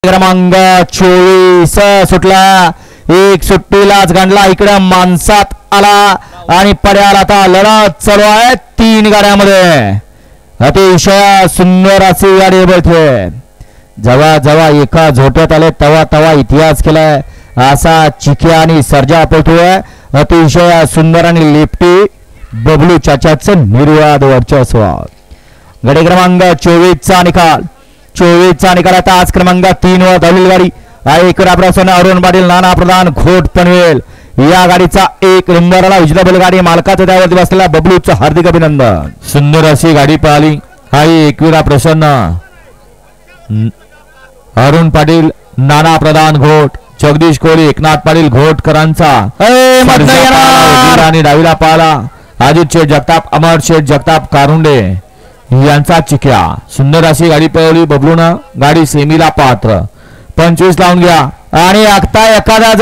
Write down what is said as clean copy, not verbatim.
क्रमांक 24 सुटला, एक सुट्टीलाच गणला, इकडे माणसात आला आणि पड्याला आता लढत चालू आहे 3 गाड्यांमध्ये. अतिशय सुंदर अशी गाडी बळते. जेव्हा जेव्हा एका झोट्यात आले तेव्हा तेव्हा इतिहास केलाय असा चिक्या आणि सर्जा पळतोय. अतिशय सुंदर आणि लिफ्टी बबलू चाचाचं निर्वाद वर्चस्व. गाडी क्रमांक 24 चा निकाल. 24 चा निकाल आता आज क्रमांक 3 वर धावलेली गाडी आहे. इकडे प्रसन्न अरुण पाटील, नाना प्रधान, घोट पनवेल या गाडीचा 1 नंबरला उजव्या बैलगाडी मालकाचं त्यावरती बसलेला बबलूचं हार्दिक अभिनंदन. सुंदर अशी गाडी पळाली. आहे एकविरा प्रसन्न, अरुण पाटील, नाना प्रधान, घोट, जगदीश कोळी, एकनाथ पाटील घोटकरांचा आणि डावीला पाला अजित शेठ जगताप, अमर शेठ जगताप कारुंडे यांचा चिक्या. सुंदर अशी गाडी पळवली बबलून. गाडी सेमीला पात्र. 25 लावून घ्या आणि आता एखादा